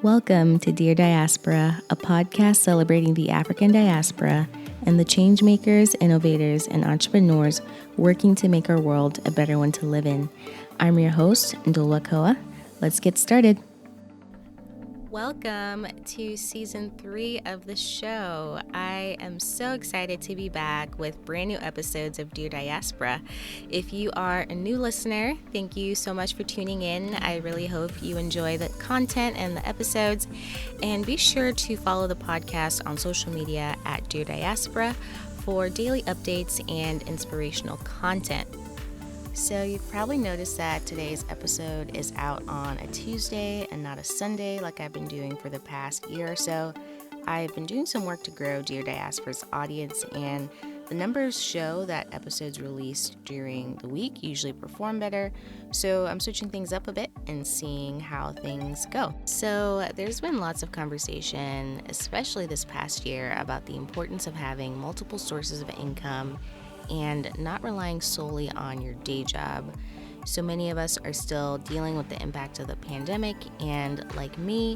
Welcome to Dear Diaspora, a podcast celebrating the African diaspora and the changemakers, innovators, and entrepreneurs working to make our world a better one to live in. I'm your host, Ndulwa Kowa. Let's get started. Welcome to season 3 of the show. I am so excited to be back with brand new episodes of Dear Diaspora. If you are a new listener, thank you so much for tuning in. I really hope you enjoy the content and the episodes. And be sure to follow the podcast on social media at Dear Diaspora for daily updates and inspirational content. So you've probably noticed that today's episode is out on a Tuesday and not a Sunday like I've been doing for the past year or so. I've been doing some work to grow Dear Diaspora's audience, and the numbers show that episodes released during the week usually perform better. So I'm switching things up a bit and seeing how things go. So there's been lots of conversation, especially this past year, about the importance of having multiple sources of income and not relying solely on your day job. So many of us are still dealing with the impact of the pandemic, and like me,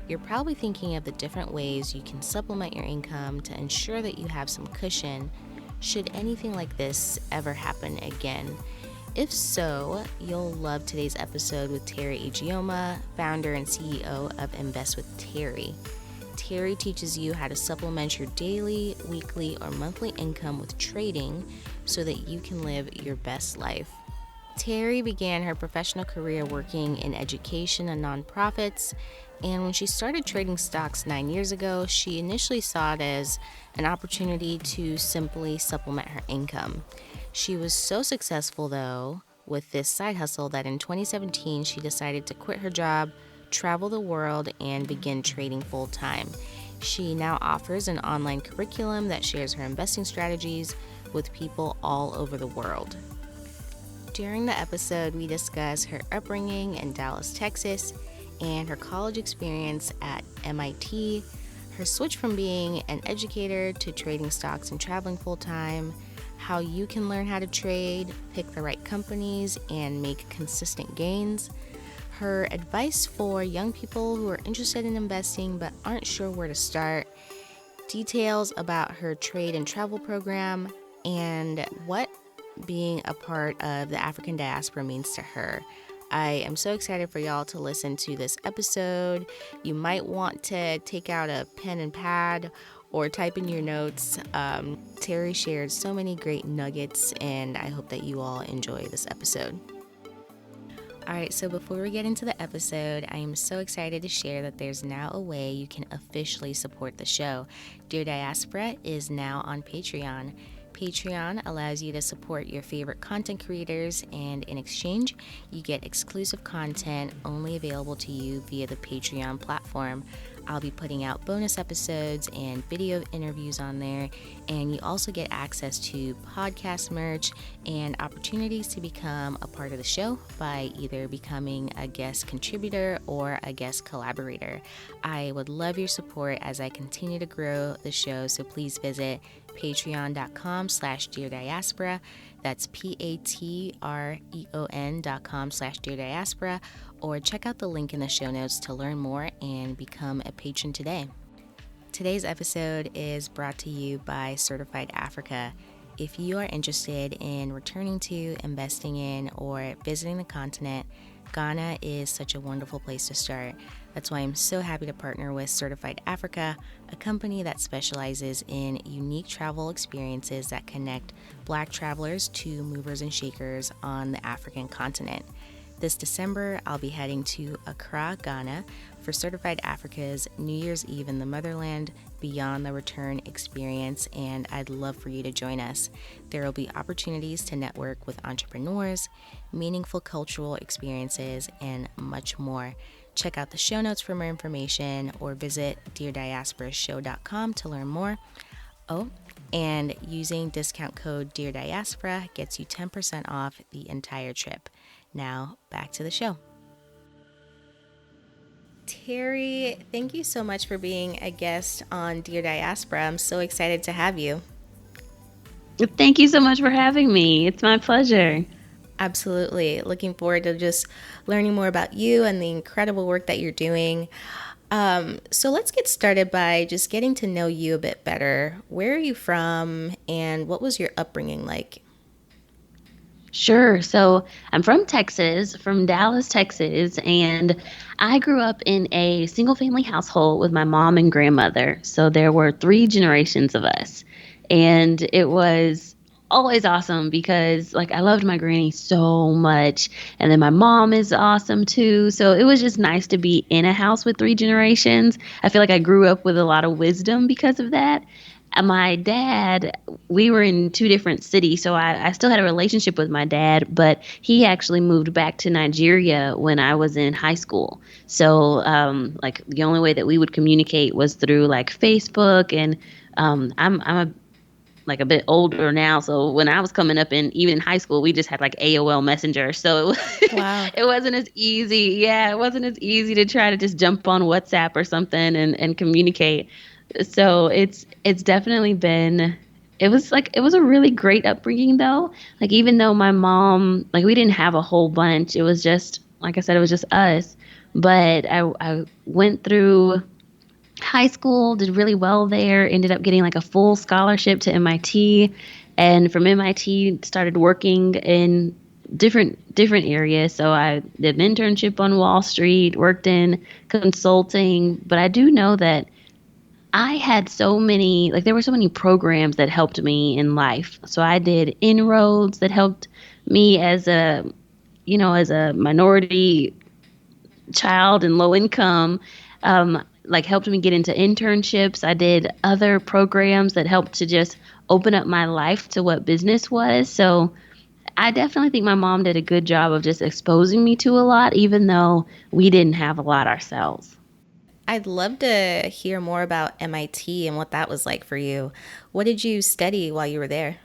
you're probably thinking of the different ways you can supplement your income to ensure that you have some cushion should anything like this ever happen again. If so, you'll love today's episode with Teri Ijeoma, founder and CEO of Invest with Teri. Teri teaches you how to supplement your daily, weekly, or monthly income with trading so that you can live your best life. Teri began her professional career working in education and nonprofits, and when she started trading stocks 9 years ago, she initially saw it as an opportunity to simply supplement her income. She was so successful, though, with this side hustle that in 2017 she decided to quit her job, travel the world, and begin trading full-time. She now offers an online curriculum that shares her investing strategies with people all over the world. During the episode, we discuss her upbringing in Dallas, Texas, and her college experience at MIT, her switch from being an educator to trading stocks and traveling full-time, how you can learn how to trade, pick the right companies, and make consistent gains, her advice for young people who are interested in investing but aren't sure where to start, details about her trade and travel program, and what being a part of the African diaspora means to her. I am so excited for y'all to listen to this episode. You might want to take out a pen and pad or type in your notes. Teri shared so many great nuggets, and I hope that you all enjoy this episode. Alright, so before we get into the episode, I am so excited to share that there's now a way you can officially support the show. Dear Diaspora is now on Patreon. Patreon allows you to support your favorite content creators, and in exchange, you get exclusive content only available to you via the Patreon platform. I'll be putting out bonus episodes and video interviews on there, and you also get access to podcast merch and opportunities to become a part of the show by either becoming a guest contributor or a guest collaborator. I would love your support as I continue to grow the show, so please visit patreon.com/Dear Diaspora. That's patreon.com/Dear Diaspora, or check out the link in the show notes to learn more and become a patron today. Today's episode is brought to you by Certified Africa. If you are interested in returning to, investing in, or visiting the continent, Ghana is such a wonderful place to start. That's why I'm so happy to partner with Certified Africa, a company that specializes in unique travel experiences that connect Black travelers to movers and shakers on the African continent. This December, I'll be heading to Accra, Ghana for Certified Africa's New Year's Eve in the Motherland Beyond the Return experience, and I'd love for you to join us. There will be opportunities to network with entrepreneurs, meaningful cultural experiences, and much more. Check out the show notes for more information or visit DearDiasporaShow.com to learn more. Oh, and using discount code Dear Diaspora gets you 10% off the entire trip. Now, back to the show. Teri, thank you so much for being a guest on Dear Diaspora. I'm so excited to have you. Thank you so much for having me. It's my pleasure. Absolutely. Looking forward to just learning more about you and the incredible work that you're doing. So let's get started by just getting to know you a bit better. Where are you from, and what was your upbringing like? Sure. So I'm from Texas, from Dallas, Texas, and I grew up in a single family household with my mom and grandmother. So there were three generations of us. And it was always awesome because like I loved my granny so much. And then my mom is awesome too. So it was just nice to be in a house with three generations. I feel like I grew up with a lot of wisdom because of that. My dad, we were in two different cities, so I still had a relationship with my dad, but he actually moved back to Nigeria when I was in high school. So, like, the only way that we would communicate was through like Facebook, and I'm like a bit older now, so when I was coming up in even in high school, we just had like AOL Messenger, so Wow. it wasn't as easy. Yeah, it wasn't as easy to try to just jump on WhatsApp or something and communicate. So it's definitely been. It was a really great upbringing though. Like even though my mom, like we didn't have a whole bunch, it was just like I said, it was just us. But I went through high school, did really well there, ended up getting like a full scholarship to MIT, and from MIT started working in different areas. So I did an internship on Wall Street, worked in consulting, but I do know that I had so many, like there were so many programs that helped me in life. So I did inroads that helped me as a, as a minority child and low income, like helped me get into internships. I did other programs that helped to just open up my life to what business was. So I definitely think my mom did a good job of just exposing me to a lot, even though we didn't have a lot ourselves. I'd love to hear more about MIT and what that was like for you. What did you study while you were there?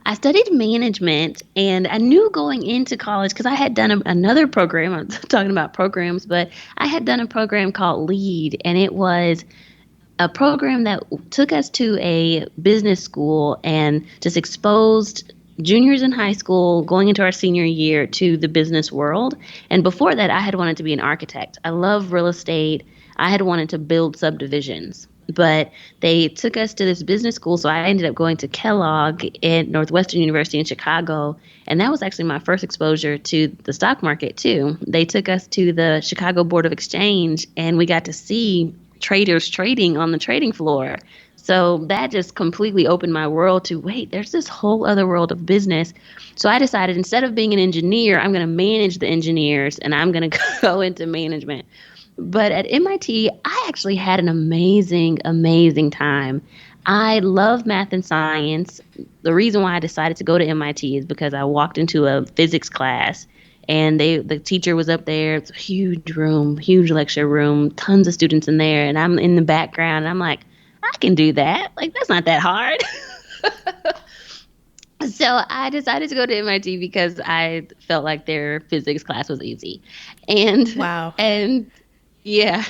I studied management, and I knew going into college because I had done another program. I'm talking about programs, but I had done a program called LEAD, and it was a program that took us to a business school and just exposed juniors in high school going into our senior year to the business world. And before that, I had wanted to be an architect. I love real estate. I had wanted to build subdivisions. But they took us to this business school, so I ended up going to Kellogg at Northwestern University in Chicago, and that was actually my first exposure to the stock market too. They took us to the Chicago Board of Exchange, and we got to see traders trading on the trading floor. So that just completely opened my world to wait, there's this whole other world of business. So I decided instead of being an engineer, I'm going to manage the engineers and I'm going to go into management. But at MIT, I actually had an amazing, amazing time. I love math and science. The reason why I decided to go to MIT is because I walked into a physics class and the teacher was up there. It's a huge room, huge lecture room, tons of students in there, and I'm in the background. And I'm like, I can do that. Like that's not that hard. So I decided to go to MIT because I felt like their physics class was easy. And Wow. and yeah.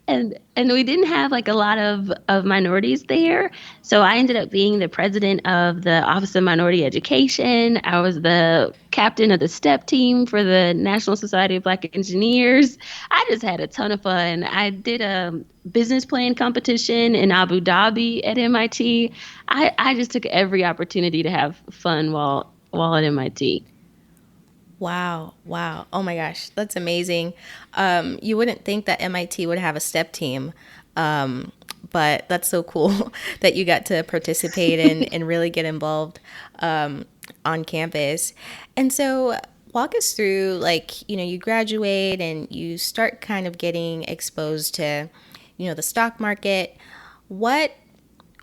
And we didn't have like a lot of minorities there. So I ended up being the president of the Office of Minority Education. I was the captain of the STEP team for the National Society of Black Engineers. I just had a ton of fun. I did a business plan competition in Abu Dhabi at MIT. I just took every opportunity to have fun while at MIT. Wow. Wow. Oh my gosh. That's amazing. You wouldn't think that MIT would have a step team, but that's so cool that you got to participate and really get involved on campus. And so, walk us through like, you graduate and you start kind of getting exposed to, the stock market. What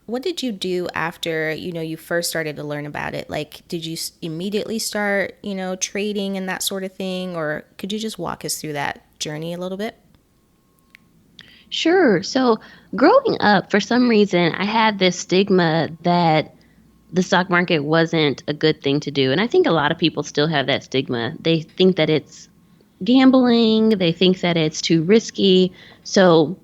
what did you do after, you first started to learn about it? Like, did you immediately start, trading and that sort of thing? Or could you just walk us through that journey a little bit? Sure. So growing up, for some reason, I had this stigma that the stock market wasn't a good thing to do. And I think a lot of people still have that stigma. They think that it's gambling, they think that it's too risky. So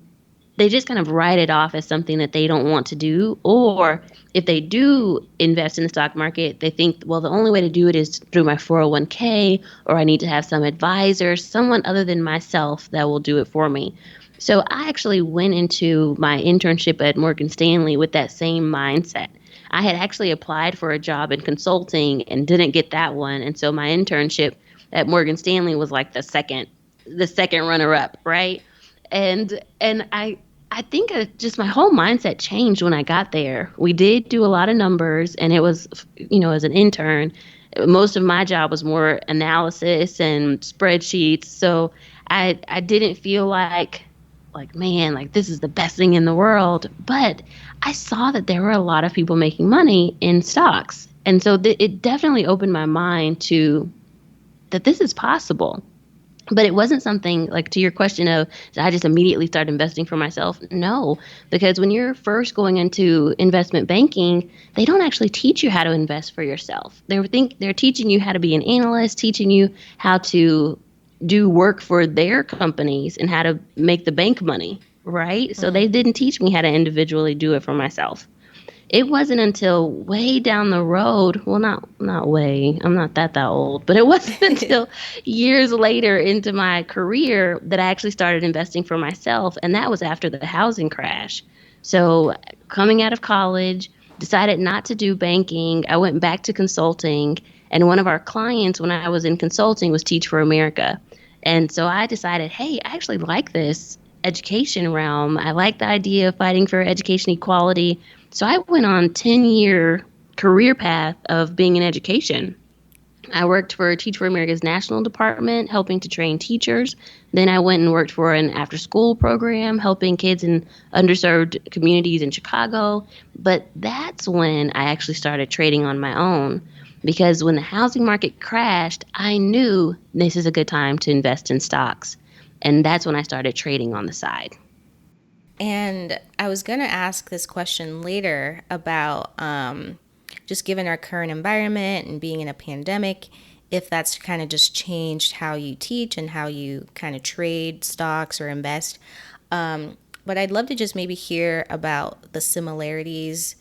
they just kind of write it off as something that they don't want to do. Or if they do invest in the stock market, they think, well, the only way to do it is through my 401k, or I need to have some advisor, someone other than myself that will do it for me. So I actually went into my internship at Morgan Stanley with that same mindset. I had actually applied for a job in consulting and didn't get that one. And so my internship at Morgan Stanley was like the second runner up, right? And I think just my whole mindset changed when I got there. We did do a lot of numbers, and it was, as an intern, most of my job was more analysis and spreadsheets. So I didn't feel like, man, like this is the best thing in the world. But I saw that there were a lot of people making money in stocks. And so it definitely opened my mind to that this is possible. But it wasn't something like, to your question of, did I just immediately start investing for myself? No, because when you're first going into investment banking, they don't actually teach you how to invest for yourself. They're teaching you how to be an analyst, teaching you how to do work for their companies and how to make the bank money, right? So they didn't teach me how to individually do it for myself. It wasn't until way down the road, well, not way, I'm not that old, but it wasn't until years later into my career that I actually started investing for myself, and that was after the housing crash. So coming out of college, decided not to do banking. I went back to consulting, and one of our clients when I was in consulting was Teach for America. And so I decided, hey, I actually like this education realm. I like the idea of fighting for education equality. So I went on a 10-year career path of being in education. I worked for Teach for America's national department, helping to train teachers. Then I went and worked for an after-school program, helping kids in underserved communities in Chicago. But that's when I actually started trading on my own. Because when the housing market crashed, I knew this is a good time to invest in stocks. And that's when I started trading on the side. And I was going to ask this question later about just given our current environment and being in a pandemic, if that's kind of just changed how you teach and how you kind of trade stocks or invest. But I'd love to just maybe hear about the similarities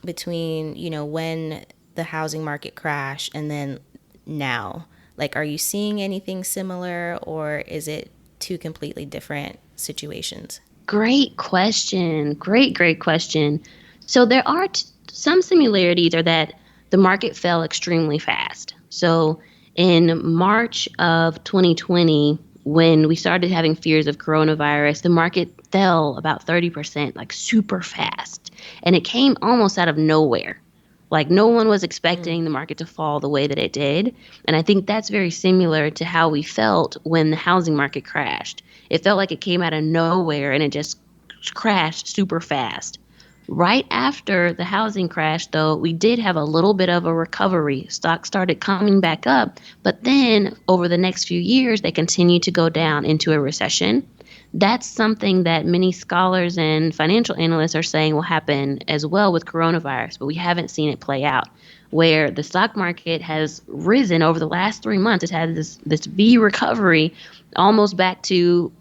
between, when the housing market crashed and then now. Like, are you seeing anything similar, or is it two completely different situations? Great question. Great question. So there are some similarities are that the market fell extremely fast. So in March of 2020, when we started having fears of coronavirus, the market fell about 30%, like super fast. And it came almost out of nowhere. Like no one was expecting the market to fall the way that it did. And I think that's very similar to how we felt when the housing market crashed. It felt like it came out of nowhere and it just crashed super fast. Right after the housing crash, though, we did have a little bit of a recovery. Stocks started coming back up, but then over the next few years, they continued to go down into a recession. That's something that many scholars and financial analysts are saying will happen as well with coronavirus, but we haven't seen it play out. Where the stock market has risen over the last 3 months, it had this V recovery almost back to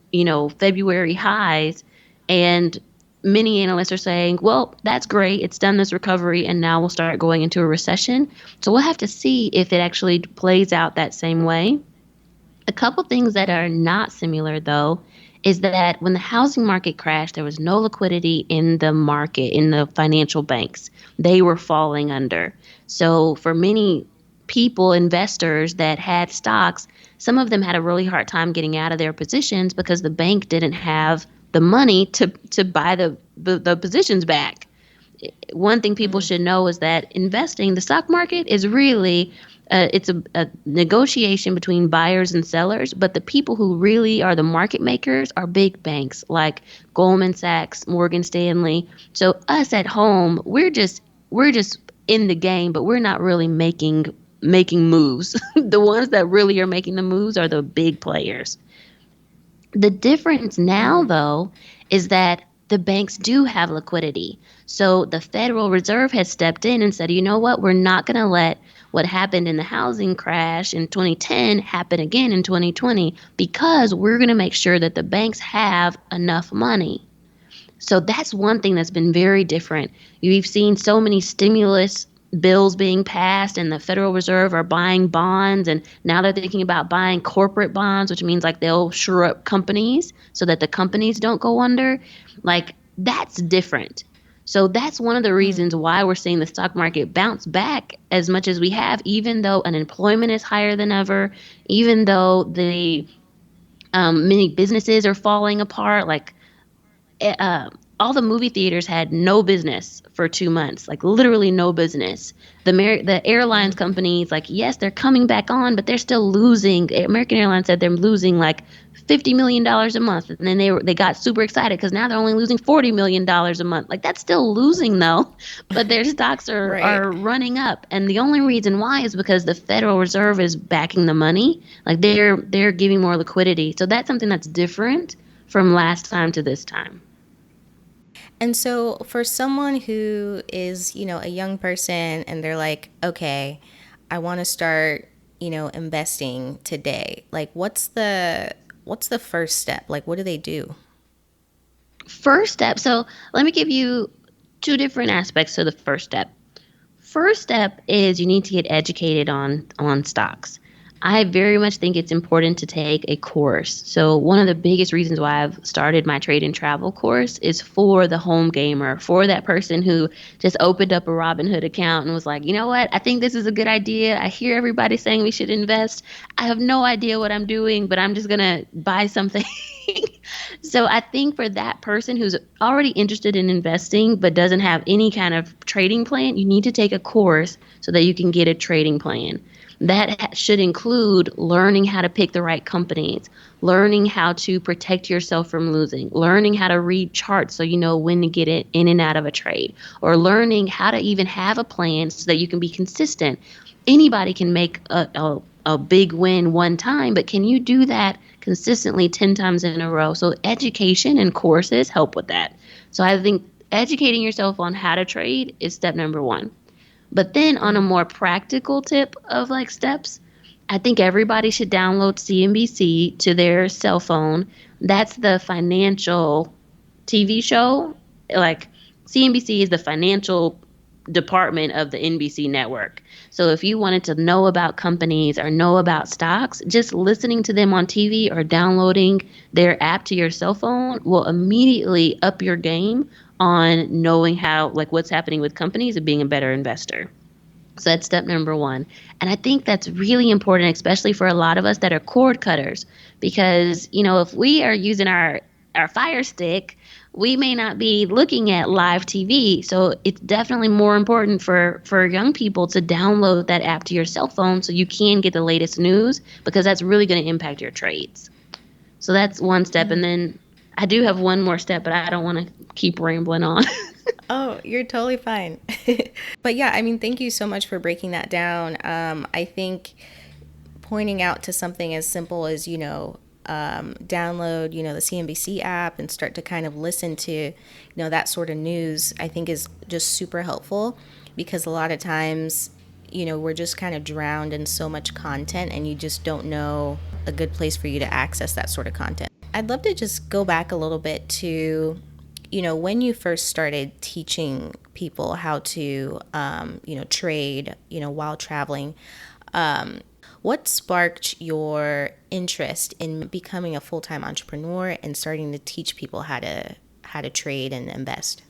February highs, and many analysts are saying, well, that's great. It's done this recovery, and now we'll start going into a recession. So we'll have to see if it actually plays out that same way. A couple things that are not similar, though, is that when the housing market crashed, there was no liquidity in the market, in the financial banks. They were falling under. So for many people, investors that had stocks, some of them had a really hard time getting out of their positions because the bank didn't have the money to buy the positions back. One thing people should know is that investing, the stock market is really it's a negotiation between buyers and sellers, but the people who really are the market makers are big banks like Goldman Sachs, Morgan Stanley. So us at home, we're just in the game, but we're not really making moves. The ones that really are making the moves are the big players. The difference now, though, is that the banks do have liquidity. So the Federal Reserve has stepped in and said, you know what, we're not going to let what happened in the housing crash in 2010 happened again in 2020 because we're going to make sure that the banks have enough money. So that's one thing that's been very different. You've seen so many stimulus bills being passed, and the Federal Reserve are buying bonds, and now they're thinking about buying corporate bonds, which means like they'll shore up companies so that the companies don't go under. Like, that's different. So that's one of the reasons why we're seeing the stock market bounce back as much as we have, even though unemployment is higher than ever, even though the many businesses are falling apart. Like, all the movie theaters had no business for 2 months, like literally no business. The airlines companies, like, yes, they're coming back on, but they're still losing. American Airlines said they're losing like $50 million a month, and then they got super excited because now they're only losing $40 million a month. Like, that's still losing though, but their stocks are Right. are running up, and the only reason why is because the Federal Reserve is backing the money. Like, they're giving more liquidity, so that's something that's different from last time to this time. And so for someone who is, a young person and they're like, okay, I want to start, investing today. Like, what's the first step? Like, what do they do? First step. So let me give you two different aspects to the first step. First step is you need to get educated on stocks. I very much think it's important to take a course. So one of the biggest reasons why I've started my trade and travel course is for the home gamer, for that person who just opened up a Robinhood account and was like, you know what, I think this is a good idea. I hear everybody saying we should invest. I have no idea what I'm doing, but I'm just going to buy something. So I think for that person who's already interested in investing but doesn't have any kind of trading plan, you need to take a course so that you can get a trading plan. That should include learning how to pick the right companies, learning how to protect yourself from losing, learning how to read charts so you know when to get it in and out of a trade, or learning how to even have a plan so that you can be consistent. Anybody can make a big win one time, but can you do that consistently 10 times in a row? So education and courses help with that. So I think educating yourself on how to trade is step number one. But then on a more practical tip of like steps, I think everybody should download CNBC to their cell phone. That's the financial TV show. Like, CNBC is the financial department of the NBC network. So if you wanted to know about companies or know about stocks, just listening to them on TV or downloading their app to your cell phone will immediately up your game on knowing how, like, what's happening with companies and being a better investor. So that's step number one. And I think that's really important, especially for a lot of us that are cord cutters, because, if we are using our Fire Stick, we may not be looking at live TV. So it's definitely more important for young people to download that app to your cell phone so you can get the latest news, because that's really going to impact your trades. So that's one step. And then I do have one more step, but I don't want to keep rambling on. Oh, you're totally fine. But yeah, I mean, thank you so much for breaking that down. I think pointing out to something as simple as, download, the CNBC app and start to kind of listen to, that sort of news, I think is just super helpful, because a lot of times, we're just kind of drowned in so much content and you just don't know a good place for you to access that sort of content. I'd love to just go back a little bit to, when you first started teaching people how to, trade, while traveling. What sparked your interest in becoming a full-time entrepreneur and starting to teach people how to trade and invest?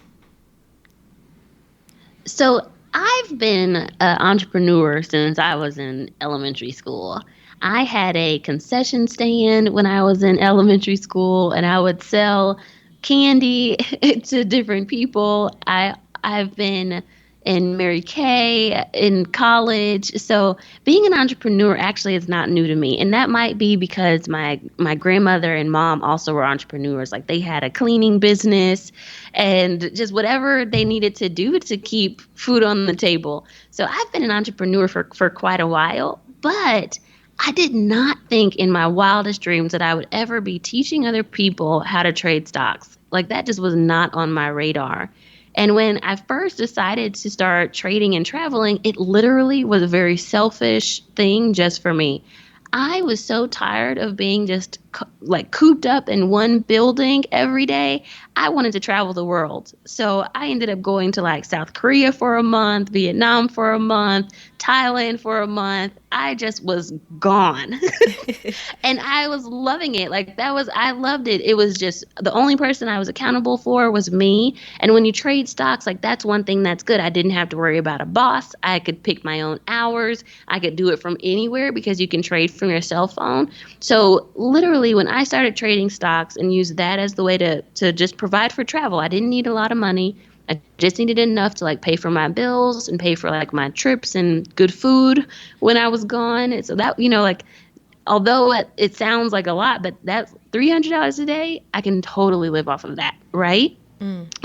So I've been an entrepreneur since I was in elementary school. I had a concession stand when I was in elementary school, and I would sell candy to different people. I've been in Mary Kay in college. So being an entrepreneur actually is not new to me. And that might be because my grandmother and mom also were entrepreneurs. Like, they had a cleaning business and just whatever they needed to do to keep food on the table. So I've been an entrepreneur for quite a while, but I did not think in my wildest dreams that I would ever be teaching other people how to trade stocks. Like, that just was not on my radar. And when I first decided to start trading and traveling, it literally was a very selfish thing just for me. I was so tired of being just like cooped up in one building every day. I wanted to travel the world. So I ended up going to like South Korea for a month, Vietnam for a month, Thailand for a month. I just was gone. And I was loving it. Like I loved it. It was just the only person I was accountable for was me. And when you trade stocks, like that's one thing that's good. I didn't have to worry about a boss. I could pick my own hours. I could do it from anywhere because you can trade from your cell phone. So literally when I started trading stocks and used that as the way to just provide for travel, I didn't need a lot of money. I just needed enough to like pay for my bills and pay for like my trips and good food when I was gone. And so that, like although it sounds like a lot, but that's $300 a day, I can totally live off of that, right?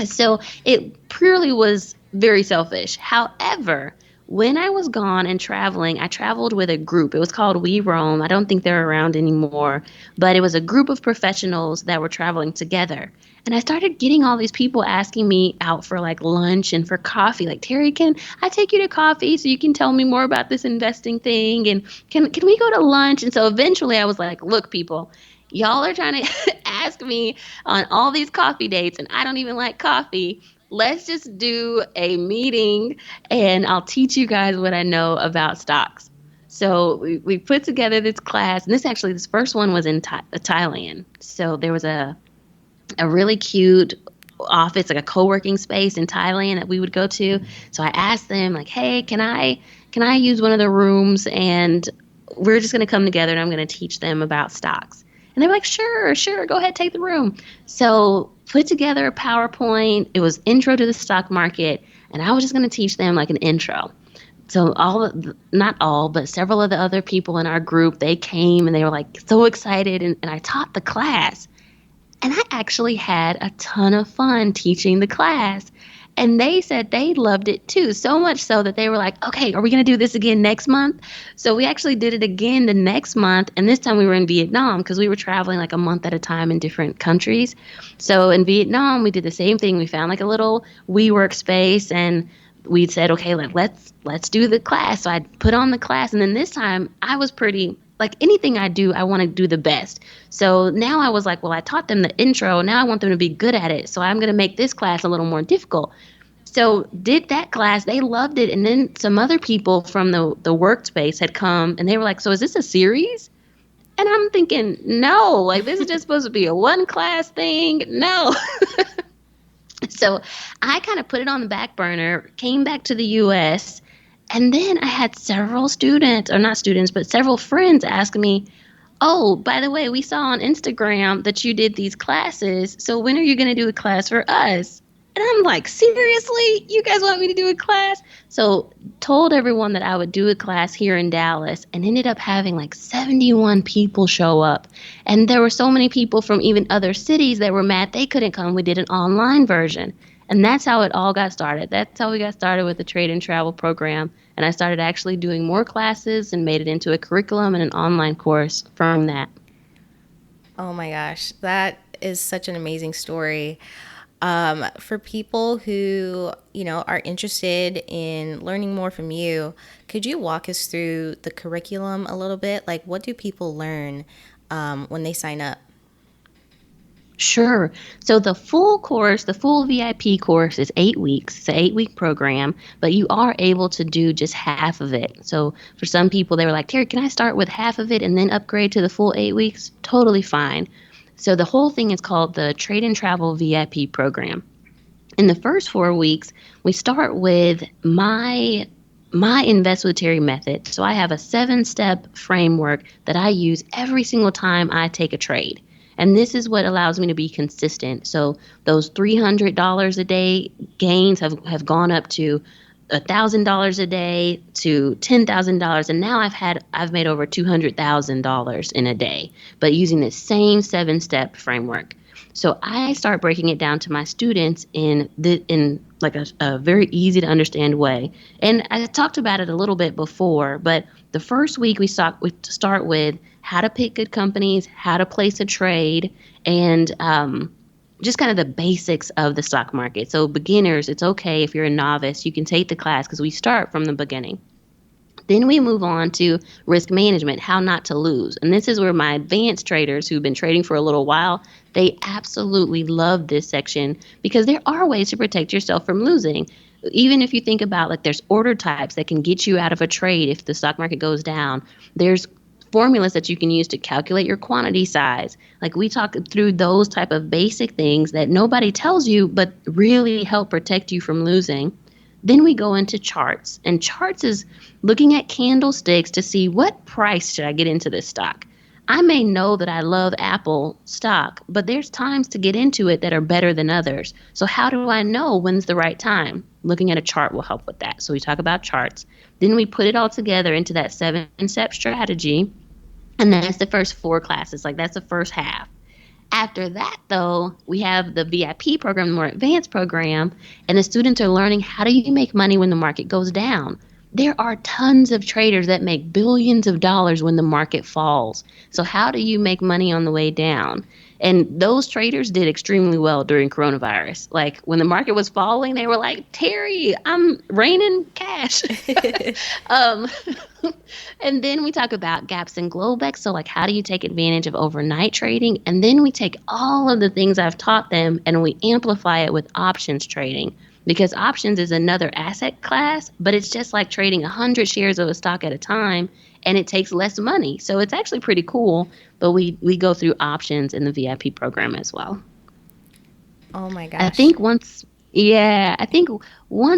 So it purely was very selfish. However, when I was gone and traveling, I traveled with a group. It was called We Roam. I don't think they're around anymore, but it was a group of professionals that were traveling together. And I started getting all these people asking me out for like lunch and for coffee. Like, Teri, can I take you to coffee so you can tell me more about this investing thing? And can we go to lunch? And so eventually I was like, look, people, y'all are trying to ask me on all these coffee dates and I don't even like coffee. Let's just do a meeting and I'll teach you guys what I know about stocks. So we put together this class, and this first one was in Thailand. So there was a really cute office, like a co-working space in Thailand that we would go to. So I asked them like, hey, can I use one of the rooms, and we're just going to come together and I'm going to teach them about stocks. And they were like, sure, go ahead, take the room. So put together a PowerPoint. It was intro to the stock market, and I was just going to teach them like an intro. So not all, but several of the other people in our group, they came and they were like so excited, and I taught the class. And I actually had a ton of fun teaching the class. And they said they loved it too, so much so that they were like, okay, are we going to do this again next month? So we actually did it again the next month. And this time we were in Vietnam because we were traveling like a month at a time in different countries. So in Vietnam, we did the same thing. We found like a little WeWork space, and we said, okay, let's do the class. So I put on the class. And then this time I was pretty, like anything I do, I want to do the best. So now I was like, well, I taught them the intro. Now I want them to be good at it. So I'm going to make this class a little more difficult. So did that class. They loved it. And then some other people from the workspace had come and they were like, so is this a series? And I'm thinking, no, like this is just supposed to be a one class thing. No. So I kind of put it on the back burner, came back to the US, and then I had several students, or not students, but several friends ask me, oh, by the way, we saw on Instagram that you did these classes. So when are you going to do a class for us? And I'm like, seriously? You guys want me to do a class? So told everyone that I would do a class here in Dallas, and ended up having like 71 people show up. And there were so many people from even other cities that were mad they couldn't come. We did an online version. And that's how it all got started. That's how we got started with the trade and travel program. And I started actually doing more classes and made it into a curriculum and an online course from that. Oh my gosh, that is such an amazing story. For people who, are interested in learning more from you, could you walk us through the curriculum a little bit? Like, what do people learn when they sign up? Sure. So the full course, the full VIP course is 8 weeks. It's an 8-week program, but you are able to do just half of it. So for some people, they were like, Teri, can I start with half of it and then upgrade to the full 8 weeks? Totally fine. So the whole thing is called the Trade and Travel VIP program. In the first 4 weeks, we start with my Invest with Teri method. So I have a 7-step framework that I use every single time I take a trade. And this is what allows me to be consistent. So those $300 a day gains have gone up to $1,000 a day to $10,000, and now I've made over $200,000 in a day, but using the same 7-step framework. So I start breaking it down to my students in like a very easy to understand way. And I talked about it a little bit before, but the first week we start with how to pick good companies, how to place a trade, and just kind of the basics of the stock market. So beginners, it's okay if you're a novice, you can take the class because we start from the beginning. Then we move on to risk management, how not to lose. And this is where my advanced traders who've been trading for a little while, they absolutely love this section because there are ways to protect yourself from losing. Even if you think about like there's order types that can get you out of a trade if the stock market goes down. There's formulas that you can use to calculate your quantity size. Like we talk through those type of basic things that nobody tells you but really help protect you from losing. Then we go into charts, and charts is looking at candlesticks to see what price should I get into this stock. I may know that I love Apple stock, but there's times to get into it that are better than others. So how do I know when's the right time? Looking at a chart will help with that. So we talk about charts. Then we put it all together into that 7-step strategy, and that's the first 4 classes. Like that's the first half. After that, though, we have the VIP program, the more advanced program, and the students are learning how do you make money when the market goes down. There are tons of traders that make billions of dollars when the market falls. So how do you make money on the way down? And those traders did extremely well during coronavirus. Like when the market was falling, they were like, Teri, I'm raining cash. um, and then we talk about gaps in Globex. So like, how do you take advantage of overnight trading? And then we take all of the things I've taught them and we amplify it with options trading. Because options is another asset class, but it's just like trading 100 shares of a stock at a time, and it takes less money. So it's actually pretty cool, but we go through options in the VIP program as well. Oh my gosh. I think once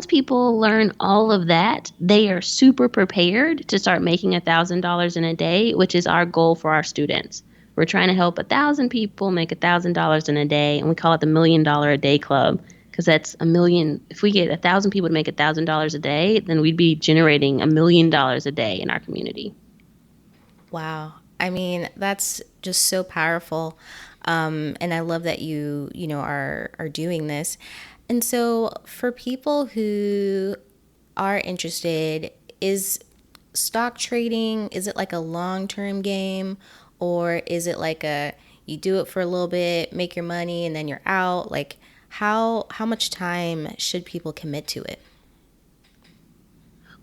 people learn all of that, they are super prepared to start making $1,000 in a day, which is our goal for our students. We're trying to help 1,000 people make $1,000 in a day, and we call it the $1 Million a Day Club. Because that's $1 million. If we get 1,000 people to make $1,000 a day, then we'd be generating $1 million a day in our community. Wow. I mean, that's just so powerful. And I love that you are doing this. And so for people who are interested, is stock trading, is it like a long-term game, or is it like you do it for a little bit, make your money, and then you're out? Like, how much time should people commit to it?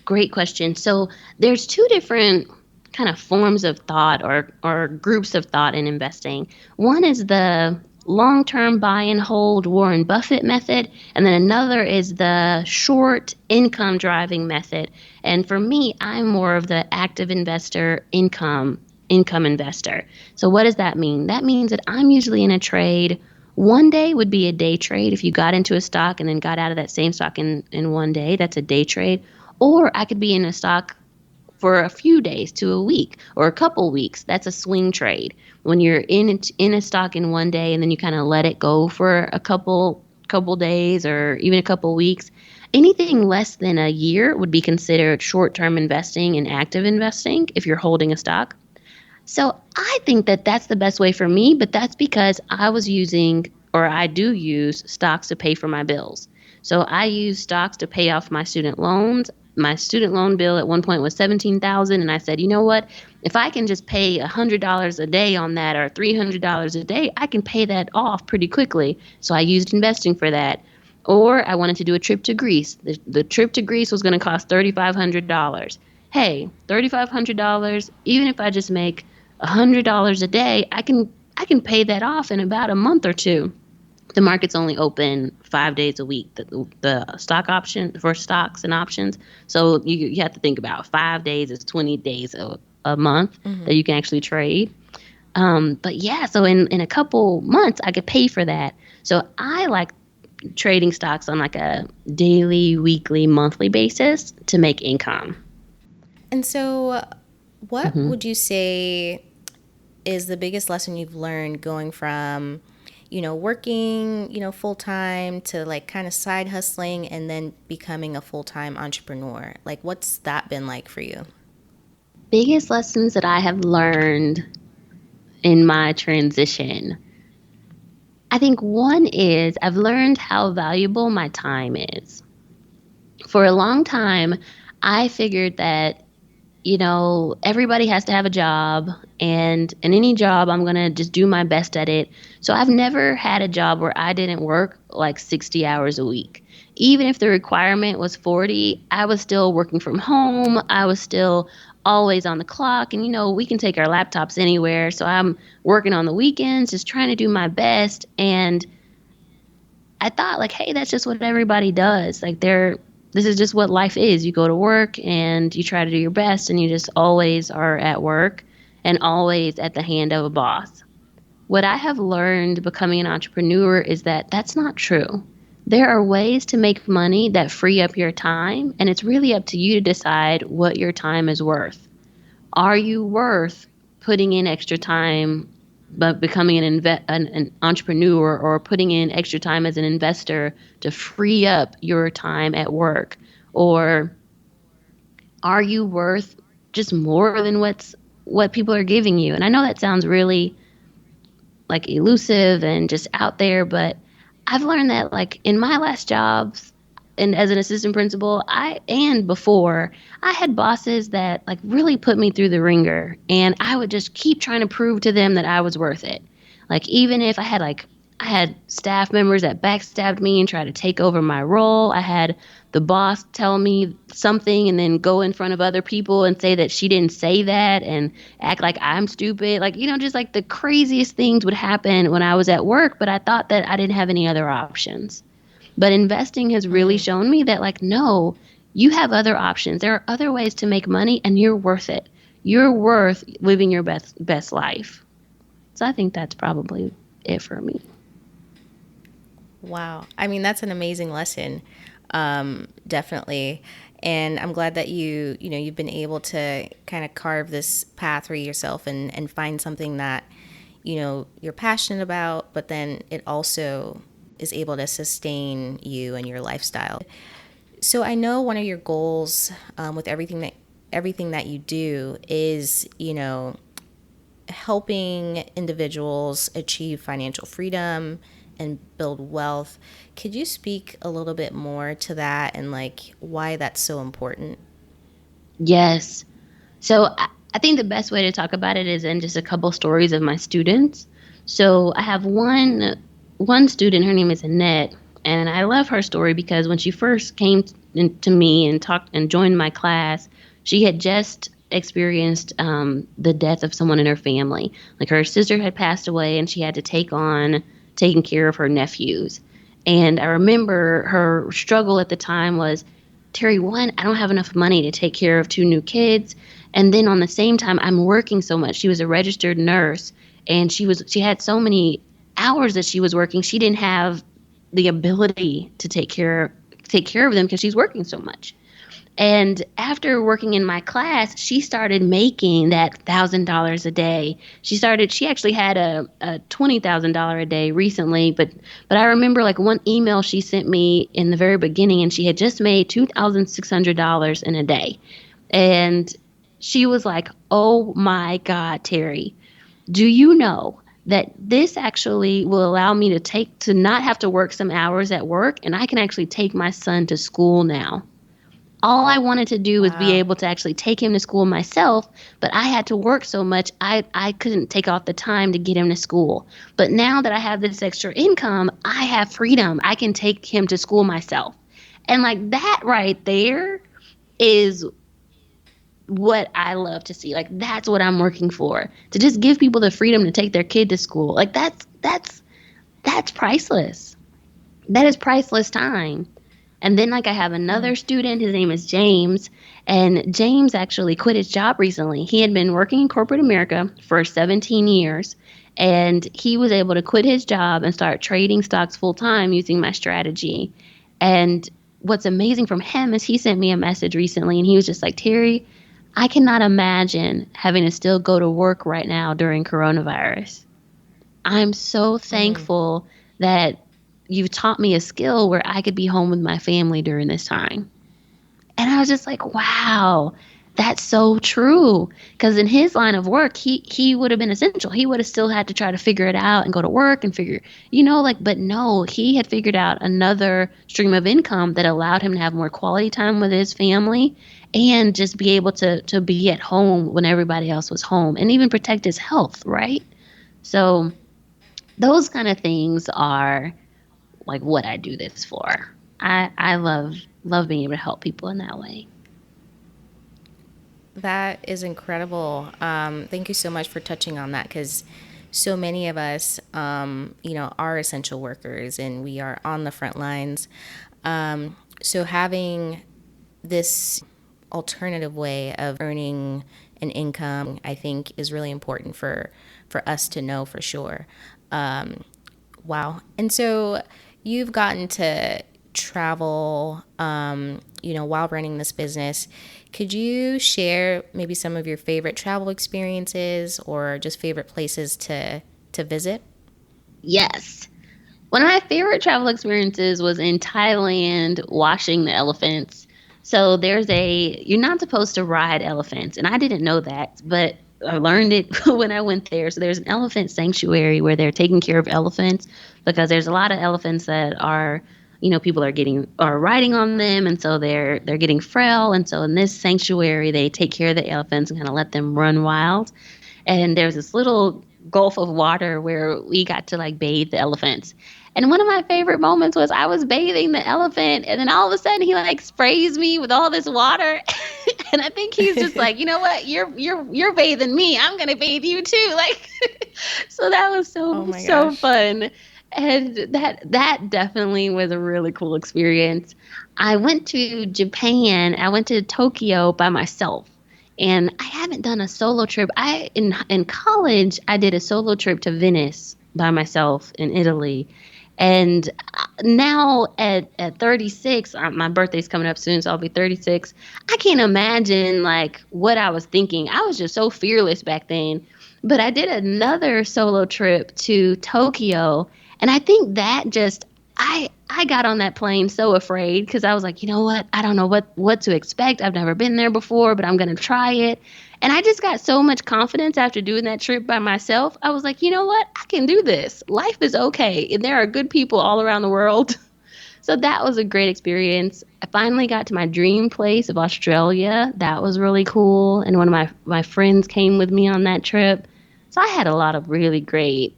Great question. So there's 2 different kind of forms of thought or groups of thought in investing. One is the long-term buy and hold Warren Buffett method, and then another is the short income driving method. And for me, I'm more of the active investor, income investor. So what does that mean? That means that I'm usually in a trade. One day would be a day trade. If you got into a stock and then got out of that same stock in one day, that's a day trade. Or I could be in a stock for a few days to a week or a couple weeks. That's a swing trade. When you're in a stock in one day and then you kind of let it go for a couple days or even a couple weeks. Anything less than a year would be considered short-term investing and active investing if you're holding a stock. So I think that that's the best way for me, but that's because I do use stocks to pay for my bills. So I use stocks to pay off my student loans. My student loan bill at one point was $17,000, and I said, you know what? If I can just pay $100 a day on that or $300 a day, I can pay that off pretty quickly. So I used investing for that. Or I wanted to do a trip to Greece. The trip to Greece was going to cost $3,500. Hey, $3,500, even if I just make $100 a day, I can pay that off in about a month or 2. The market's only open 5 days a week, the stock option for stocks and options. So you have to think about 5 days is 20 days a month that you can actually trade. But yeah, so in a couple months, I could pay for that. So I like trading stocks on like a daily, weekly, monthly basis to make income. And so what would you say is the biggest lesson you've learned going from, working, full-time to like kind of side hustling and then becoming a full-time entrepreneur? Like, what's that been like for you? Biggest lessons that I have learned in my transition. I think one is I've learned how valuable my time is. For a long time, I figured that everybody has to have a job, and in any job, I'm going to just do my best at it. So I've never had a job where I didn't work like 60 hours a week. Even if the requirement was 40, I was still working from home. I was still always on the clock. And, we can take our laptops anywhere. So I'm working on the weekends, just trying to do my best. And I thought, like, hey, that's just what everybody does. Like, this is just what life is. You go to work and you try to do your best, and you just always are at work and always at the hand of a boss. What I have learned becoming an entrepreneur is that that's not true. There are ways to make money that free up your time, and it's really up to you to decide what your time is worth. Are you worth putting in extra time but becoming an entrepreneur, or putting in extra time as an investor to free up your time at work? Or are you worth just more than what people are giving you? And I know that sounds really like elusive and just out there, but I've learned that, like, in my last jobs and as an assistant principal, and before, I had bosses that like really put me through the ringer, and I would just keep trying to prove to them that I was worth it. Like, even if I had staff members that backstabbed me and tried to take over my role. I had the boss tell me something and then go in front of other people and say that she didn't say that and act like I'm stupid. Like, just like the craziest things would happen when I was at work, but I thought that I didn't have any other options. But investing has really shown me that, like, no, you have other options. There are other ways to make money, and you're worth it. You're worth living your best life. So I think that's probably it for me. Wow. I mean, that's an amazing lesson. Definitely. And I'm glad that you've been able to kind of carve this path for yourself and find something that, you're passionate about, but then it also is able to sustain you and your lifestyle. So I know one of your goals with everything that you do is, helping individuals achieve financial freedom and build wealth. Could you speak a little bit more to that and like why that's so important? Yes. So I think the best way to talk about it is in just a couple stories of my students. So I have one student, her name is Annette, and I love her story because when she first came to me and talked and joined my class, she had just experienced the death of someone in her family. Like, her sister had passed away, and she had to take on taking care of her nephews. And I remember her struggle at the time was, Teri, one, I don't have enough money to take care of 2 new kids. And then on the same time, I'm working so much. She was a registered nurse, and she had so many hours that she was working. She didn't have the ability to take care of them because she's working so much. And after working in my class, she started making that $1,000 a day. She actually had a $20,000 a day recently, but I remember like one email she sent me in the very beginning, and she had just made $2,600 in a day. And she was like, "Oh my God, Teri, do you know that this actually will allow me to not have to work some hours at work, and I can actually take my son to school now? All I wanted to do was be able to actually take him to school myself, but I had to work so much, I couldn't take off the time to get him to school. But now that I have this extra income, I have freedom. I can take him to school myself." And like that right there is what I love to see. Like, that's what I'm working for, to just give people the freedom to take their kid to school. Like, that's priceless. That is priceless time. And then, like, I have another student, his name is James, and James actually quit his job recently. He had been working in corporate America for 17 years, and he was able to quit his job and start trading stocks full time using my strategy. And what's amazing from him is he sent me a message recently, and he was just like, "Teri, I cannot imagine having to still go to work right now during coronavirus. I'm so thankful that you've taught me a skill where I could be home with my family during this time." And I was just like, wow, That's so true. Because in his line of work, he would have been essential. He would have still had to try to figure it out and go to work and figure, like, but no, he had figured out another stream of income that allowed him to have more quality time with his family and just be able to be at home when everybody else was home and even protect his health, right? So those kind of things are like what I do this for. I love being able to help people in that way. That is incredible. Thank you so much for touching on that, because so many of us, are essential workers and we are on the front lines. So having this alternative way of earning an income, I think, is really important for us to know for sure. Wow. And so you've gotten to travel, while running this business. Could you share maybe some of your favorite travel experiences or just favorite places to visit? Yes. One of my favorite travel experiences was in Thailand washing the elephants. So you're not supposed to ride elephants, and I didn't know that, but I learned it when I went there. So there's an elephant sanctuary where they're taking care of elephants because there's a lot of elephants that are, people are riding on them, and so they're getting frail. And so in this sanctuary, they take care of the elephants and kind of let them run wild. And there's this little gulf of water where we got to like bathe the elephants. And one of my favorite moments was I was bathing the elephant, and then all of a sudden he like sprays me with all this water. And I think he's just like, you know what, you're bathing me, I'm gonna bathe you too. Like, so that was Oh my so gosh. fun. And that definitely was a really cool experience. I went to Japan. I went to Tokyo by myself. And I haven't done a solo trip. In college, I did a solo trip to Venice by myself in Italy. And now at 36, my birthday's coming up soon, so I'll be 36. I can't imagine like what I was thinking. I was just so fearless back then. But I did another solo trip to Tokyo, and I think that just I got on that plane so afraid because I was like, you know what? I don't know what to expect. I've never been there before, but I'm going to try it. And I just got so much confidence after doing that trip by myself. I was like, you know what? I can do this. Life is okay. And there are good people all around the world. So that was a great experience. I finally got to my dream place of Australia. That was really cool. And one of my friends came with me on that trip. So I had a lot of really great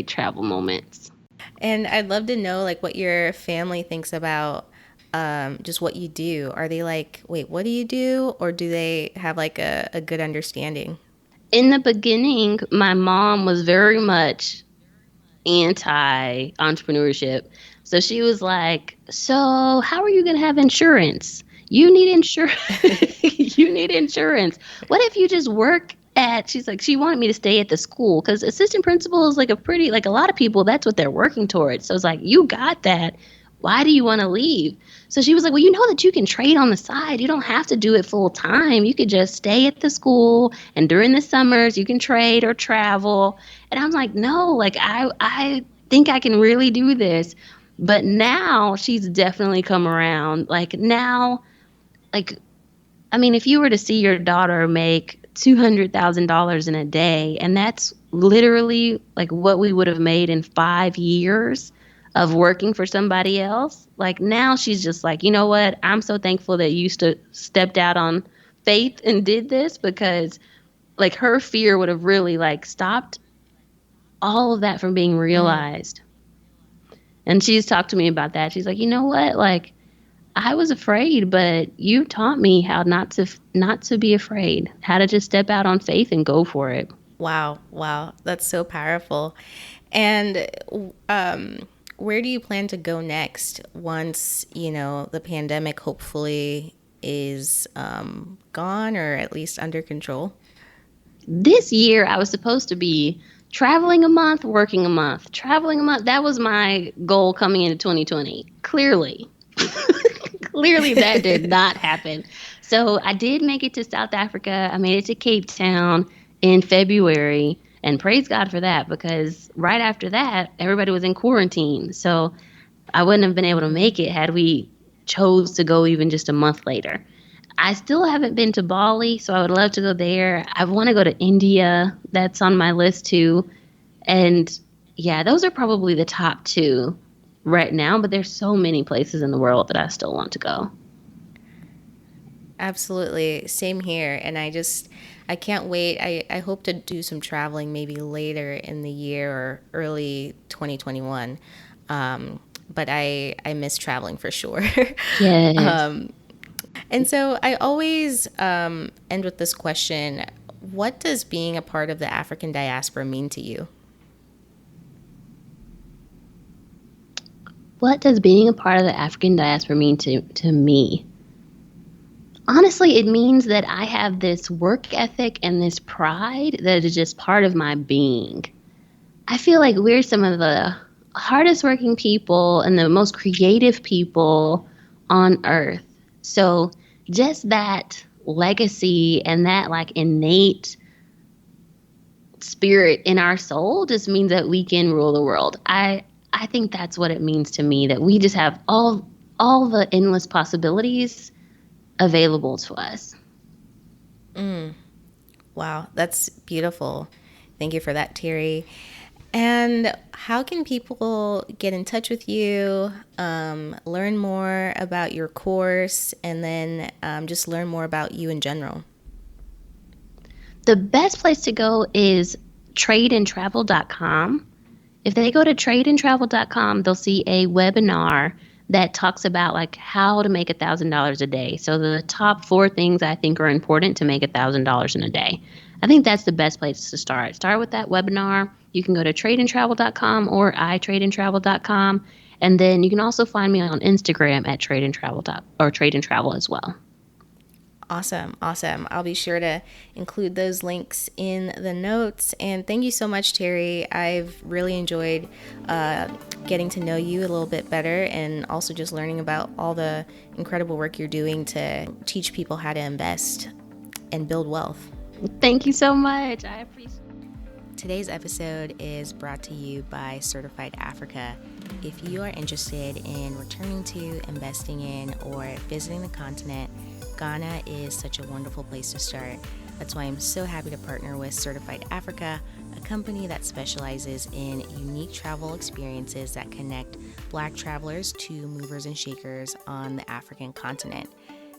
travel moments. And I'd love to know like what your family thinks about just what you do. Are they like, wait, what do you do? Or do they have like a good understanding? In the beginning, my mom was very much anti entrepreneurship. So she was like, "So, how are you going to have insurance? You need insurance. You need insurance. What if you just work at," she's like, she wanted me to stay at the school because assistant principal is like like a lot of people, that's what they're working towards. So it's like, you got that. Why do you want to leave? So she was like, well, you know that you can trade on the side. You don't have to do it full time. You could just stay at the school, and during the summers you can trade or travel. And I'm like, no, like I think I can really do this. But now she's definitely come around. Like now, like, I mean, if you were to see your daughter make $200,000 in a day, and that's literally like what we would have made in 5 years of working for somebody else. Like now she's just like, you know what? I'm so thankful that you stepped out on faith and did this, because like her fear would have really like stopped all of that from being realized. And she's talked to me about that. She's like, you know what? Like I was afraid, but you taught me how not to be afraid, how to just step out on faith and go for it. Wow, wow, that's so powerful. And where do you plan to go next once, the pandemic hopefully is gone or at least under control? This year I was supposed to be traveling a month, working a month, traveling a month. That was my goal coming into 2020. Clearly. Clearly that did not happen. So I did make it to South Africa. I made it to Cape Town in February, and praise God for that, because right after that, everybody was in quarantine. So I wouldn't have been able to make it had we chose to go even just a month later. I still haven't been to Bali, so I would love to go there. I want to go to India. That's on my list too. And yeah, those are probably the top two right now, but there's so many places in the world that I still want to go. Absolutely. Same here. And I can't wait. I hope to do some traveling maybe later in the year or early 2021. But I miss traveling for sure. Yes. And so I always end with this question. What does being a part of the African diaspora mean to you? What does being a part of the African diaspora mean to me? Honestly, it means that I have this work ethic and this pride that is just part of my being. I feel like we're some of the hardest working people and the most creative people on earth. So just that legacy and that like innate spirit in our soul just means that we can rule the world. I think that's what it means to me, that we just have all the endless possibilities available to us. Wow, that's beautiful. Thank you for that, Teri. And how can people get in touch with you, learn more about your course, and then just learn more about you in general? The best place to go is tradeandtravel.com. If they go to tradeandtravel.com, they'll see a webinar that talks about like how to make $1,000 a day. So the top 4 things I think are important to make $1,000 in a day. I think that's the best place to start. Start with that webinar. You can go to tradeandtravel.com or itradeandtravel.com. And then you can also find me on Instagram at tradeandtravel as well. Awesome. Awesome. I'll be sure to include those links in the notes. And thank you so much, Teri. I've really enjoyed getting to know you a little bit better and also just learning about all the incredible work you're doing to teach people how to invest and build wealth. Thank you so much. I appreciate it. Today's episode is brought to you by Certified Africa. If you are interested in returning to, investing in, or visiting the continent, Ghana is such a wonderful place to start. That's why I'm so happy to partner with Certified Africa, a company that specializes in unique travel experiences that connect Black travelers to movers and shakers on the African continent.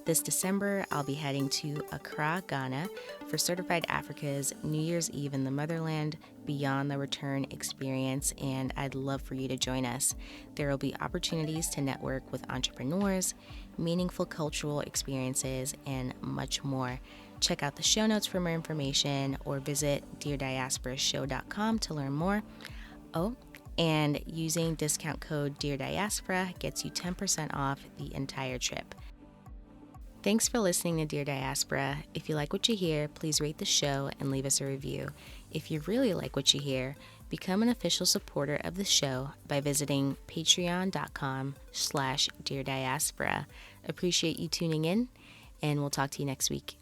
This December, I'll be heading to Accra, Ghana for Certified Africa's New Year's Eve in the Motherland Beyond the Return experience, and I'd love for you to join us. There will be opportunities to network with entrepreneurs, meaningful cultural experiences, and much more. Check out the show notes for more information or visit DearDiasporaShow.com to learn more. Oh, and using discount code DearDiaspora gets you 10% off the entire trip. Thanks for listening to Dear Diaspora. If you like what you hear, please rate the show and leave us a review. If you really like what you hear, become an official supporter of the show by visiting patreon.com/Dear Diaspora. Appreciate you tuning in, and we'll talk to you next week.